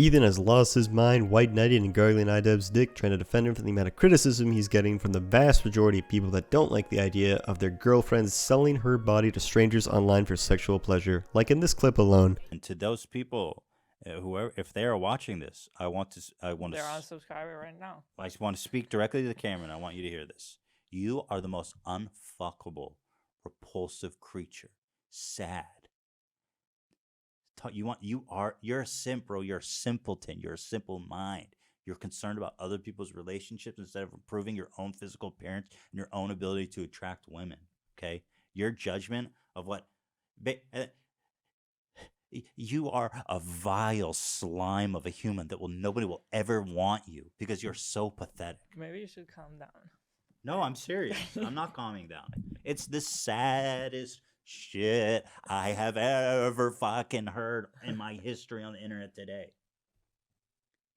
Ethan has lost his mind, white knighted and gargling Idubbbz dick, trying to defend him from the amount of criticism he's getting from the vast majority of people that don't like the idea of their girlfriends selling her body to strangers online for sexual pleasure, like in this clip alone. And to those people, whoever, if they are watching this, I want to. They're on subscriber right now. I just want to speak directly to the camera, and I want you to hear this. You are the most unfuckable, repulsive creature. Sad. You're a simp, bro. You're a simpleton. You're a simple mind. You're concerned about other people's relationships instead of improving your own physical appearance and your own ability to attract women. Okay? Your judgment of what you are a vile slime of a human that nobody will ever want you because you're so pathetic. Maybe you should calm down. No, I'm serious. I'm not calming down. It's the saddest shit I have ever fucking heard in my history on the internet today.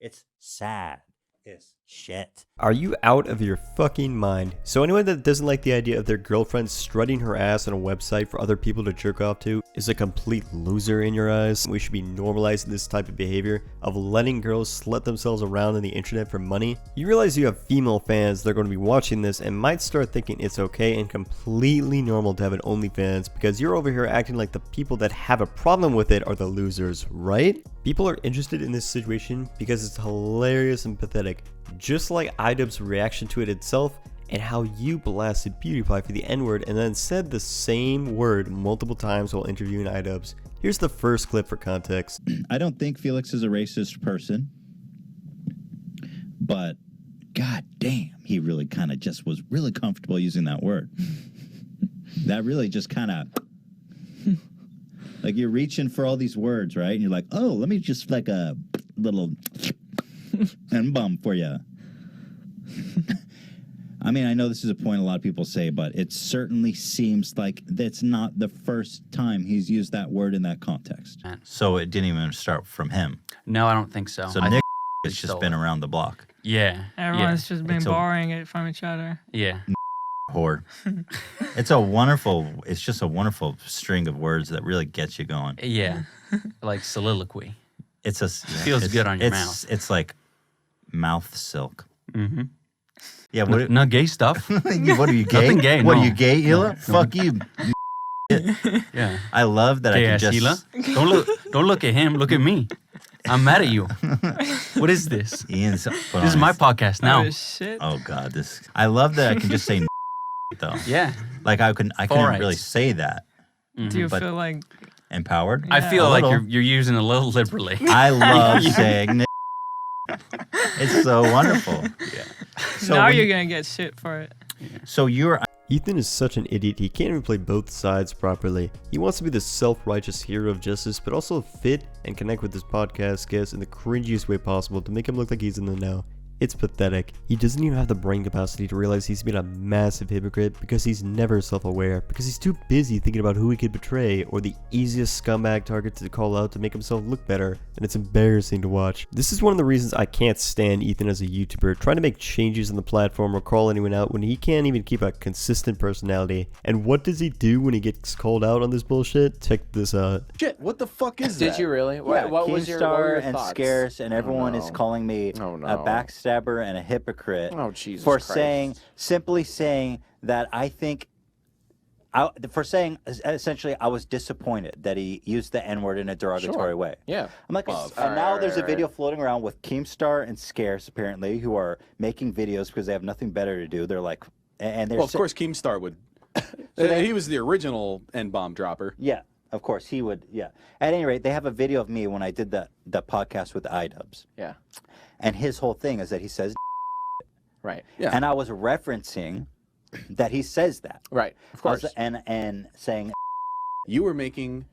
It's sad. It's shit. Are you out of your fucking mind? So anyone that doesn't like the idea of their girlfriend strutting her ass on a website for other people to jerk off to is a complete loser in your eyes. We should be normalizing this type of behavior of letting girls slut themselves around on the internet for money. You realize you have female fans that are going to be watching this and might start thinking it's okay and completely normal to have an OnlyFans because you're over here acting like the people that have a problem with it are the losers, right? People are interested in this situation because it's hilarious and pathetic, just like Idubbbz's reaction to it itself and how you blasted Pewdiepie for the N-word and then said the same word multiple times while interviewing Idubbbz. Here's the first clip for context. I don't think Felix is a racist person, but god damn, he really kind of just was really comfortable using that word. That really just kind of... Like you're reaching for all these words, right? And you're like, oh, let me just like a little N-bomb for you. I mean, I know this is a point a lot of people say, but it certainly seems like that's not the first time he's used that word in that context. So it didn't even start from him. No, I don't think so. So Nick has just been around the block. Yeah. Everyone's just been borrowing it from each other. Yeah. Whore. It's just a wonderful string of words that really gets you going. Yeah. Like soliloquy. Feels good on your mouth. It's like mouth silk. Mm-hmm. Yeah, not gay stuff. What are you, gay? Nothing gay, What no. are you, gay, Hila? No. Fuck you. Yeah. I love that Gay I ass can just... Hila. Don't look at him. Look at me. I'm mad at you. What is this? Ian's This is my podcast now. Oh, shit. Oh, God. I love that I can just say though. Yeah. Like I couldn't really say that. Mm-hmm. Do you feel like... Empowered? I feel Yeah. like you're using it a little liberally. I love saying it's so wonderful. Yeah. So now you're going to get shit for it. Yeah. So you're... Ethan is such an idiot, he can't even play both sides properly. He wants to be the self-righteous hero of justice, but also fit and connect with his podcast guests in the cringiest way possible to make him look like he's in the know. It's pathetic. He doesn't even have the brain capacity to realize he's been a massive hypocrite because he's never self-aware, because he's too busy thinking about who he could betray or the easiest scumbag target to call out to make himself look better, and it's embarrassing to watch. This is one of the reasons I can't stand Ethan as a YouTuber, trying to make changes on the platform or call anyone out when he can't even keep a consistent personality. And what does he do when he gets called out on this bullshit? Check this out. Shit, what the fuck is that? Did you really? Yeah, What was your and thoughts? scarce, and everyone is calling me a backstabber and a hypocrite for simply saying that I think, essentially I was disappointed that he used the N-word in a derogatory way. Yeah. I'm like, and now there's a video floating around with Keemstar and Scarce apparently who are making videos because they have nothing better to do. They're like, and they're well, of course Keemstar would. He was the original N-bomb dropper. Yeah. Of course, he would, yeah. At any rate, they have a video of me when I did the podcast with Idubbbz. Yeah. And his whole thing is that he says right. Yeah. And I was referencing that he says that. Right. Of course. And saying you were making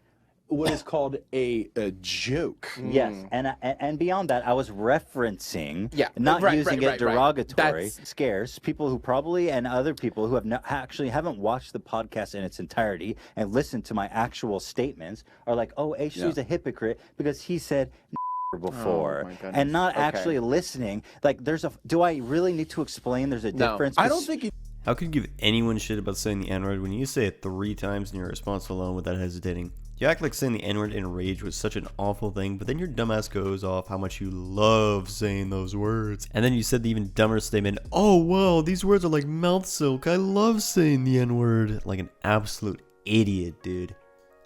what is called a joke. Yes. And beyond that, I was referencing, not using it derogatory, scarce, people who probably, and other people who have actually haven't watched the podcast in its entirety and listened to my actual statements are like, oh, H3's a hypocrite because he said before and not actually listening. Like, do I really need to explain there's a difference? I don't think How could you give anyone shit about saying the N-word when you say it 3 times in your response alone without hesitating? You act like saying the N-word in rage was such an awful thing, but then your dumbass goes off how much you love saying those words. And then you said the even dumber statement, oh wow, these words are like mouth silk, I love saying the N-word. Like an absolute idiot, dude.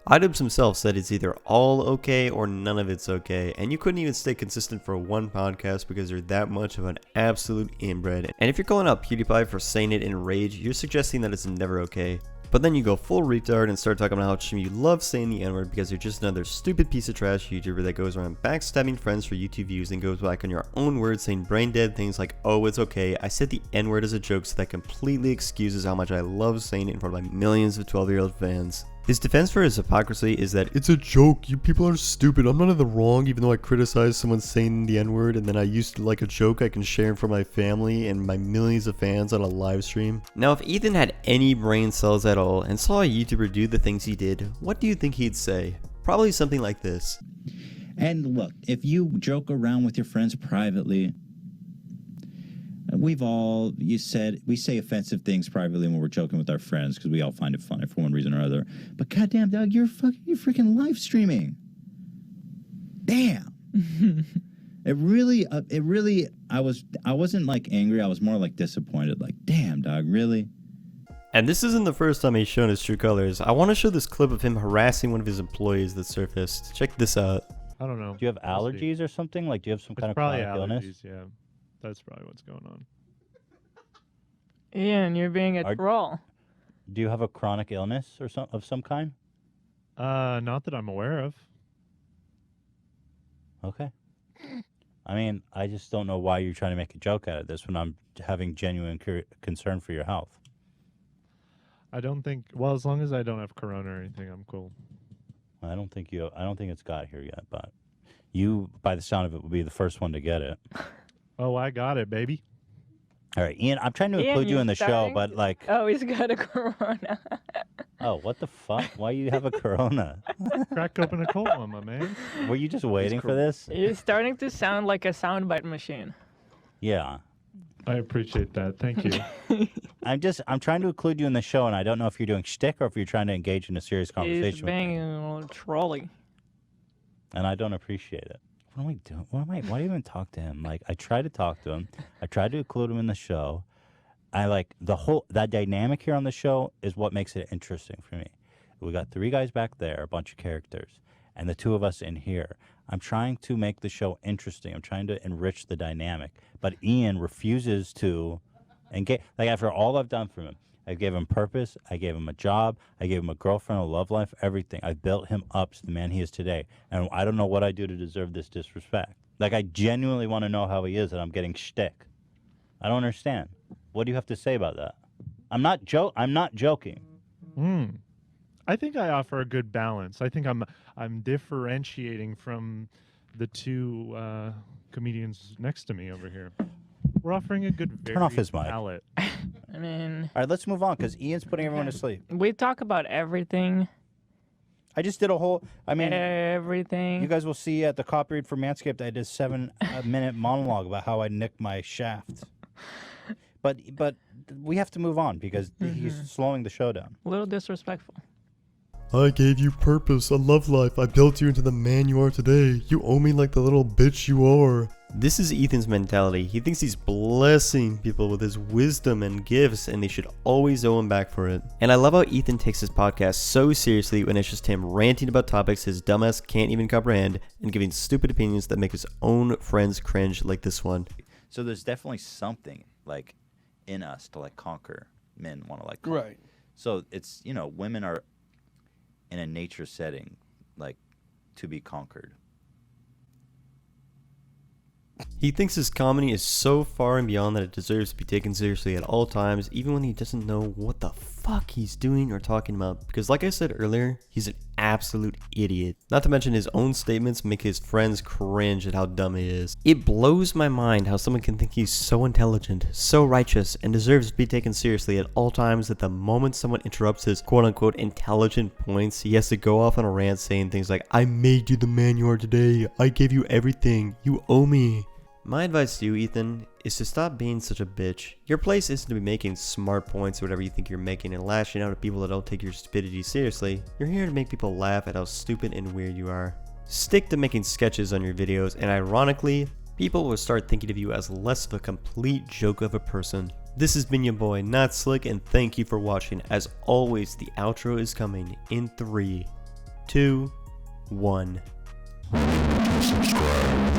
Idubbbz himself said it's either all okay or none of it's okay, and you couldn't even stay consistent for one podcast because you're that much of an absolute inbred. And if you're calling out Pewdiepie for saying it in rage, you're suggesting that it's never okay. But then you go full retard and start talking about how much you love saying the N-word because you're just another stupid piece of trash YouTuber that goes around backstabbing friends for YouTube views and goes back on your own words saying brain dead things like, oh, it's okay, I said the N-word as a joke, so that completely excuses how much I love saying it in front of my millions of 12-year-old fans. His defense for his hypocrisy is that it's a joke, you people are stupid, I'm not in the wrong even though I criticize someone saying the N-word and then I used to like a joke I can share in front of my family and my millions of fans on a live stream. Now if Ethan had any brain cells at all and saw a YouTuber do the things he did, what do you think he'd say? Probably something like this. And look, if you joke around with your friends privately, we say offensive things privately when we're joking with our friends because we all find it funny for one reason or other. But goddamn, dog, you're freaking live streaming. Damn. I wasn't like angry. I was more like disappointed. Like, damn, dog, really? And this isn't the first time he's shown his true colors. I want to show this clip of him harassing one of his employees that surfaced. Check this out. I don't know. Do you have allergies or something? Like, do you have some kind of chronic illness? Yeah. That's probably what's going on. Ian, you're being a troll. Do you have a chronic illness or of some kind? Not that I'm aware of. Okay. I mean, I just don't know why you're trying to make a joke out of this when I'm having genuine concern for your health. I don't think. Well, as long as I don't have corona or anything, I'm cool. I don't think it's got here yet, but you, by the sound of it, will be the first one to get it. Oh, I got it, baby. All right, Ian, I'm trying to include you in the show, but like... Oh, he's got a corona. Oh, what the fuck? Why you have a corona? Crack open a cold one, my man. Were you just waiting for this? You're starting to sound like a soundbite machine. Yeah. I appreciate that. Thank you. I'm trying to include you in the show, and I don't know if you're doing shtick or if you're trying to engage in a serious conversation He's being a little trolly. And I don't appreciate it. What am I doing? Why do you even talk to him? Like, I try to talk to him. I try to include him in the show. I like that dynamic here on the show is what makes it interesting for me. We got 3 guys back there, a bunch of characters, and the 2 of us in here. I'm trying to make the show interesting. I'm trying to enrich the dynamic. But Ian refuses to engage. Like, after all I've done for him, I gave him purpose. I gave him a job. I gave him a girlfriend, a love life, everything. I built him up to the man he is today. And I don't know what I do to deserve this disrespect. Like, I genuinely want to know how he is, and I'm getting shtick. I don't understand. What do you have to say about that? I'm not joking. I think I offer a good balance. I think I'm differentiating from the 2 comedians next to me over here. We're offering a good Turn off his mic. palette. I mean... All right, let's move on, because Ian's putting everyone to sleep. We talk about everything. I just did a whole... I mean... Everything. You guys will see at the copy read for Manscaped, I did a 7-minute monologue about how I nicked my shaft. But we have to move on, because he's slowing the show down. A little disrespectful. I gave you purpose, a love life. I built you into the man you are today. You owe me like the little bitch you are. This is Ethan's mentality. He thinks he's blessing people with his wisdom and gifts, and they should always owe him back for it. And I love how Ethan takes his podcast so seriously when it's just him ranting about topics his dumbass can't even comprehend and giving stupid opinions that make his own friends cringe, like this one. So there's definitely something like in us to like conquer. Men want to like conquer. Right. So it's, you know, women are in a nature setting like to be conquered. He thinks his comedy is so far and beyond that it deserves to be taken seriously at all times, even when he doesn't know what the fuck he's doing or talking about. Because like I said earlier, he's an absolute idiot. Not to mention his own statements make his friends cringe at how dumb he is. It blows my mind how someone can think he's so intelligent, so righteous, and deserves to be taken seriously at all times that the moment someone interrupts his quote-unquote intelligent points, he has to go off on a rant saying things like, I made you the man you are today, I gave you everything, you owe me. My advice to you, Ethan, is to stop being such a bitch. Your place isn't to be making smart points or whatever you think you're making and lashing out at people that don't take your stupidity seriously. You're here to make people laugh at how stupid and weird you are. Stick to making sketches on your videos, and ironically, people will start thinking of you as less of a complete joke of a person. This has been your boy, Not Slick, and thank you for watching. As always, the outro is coming in 3, 2, 1. Subscribe.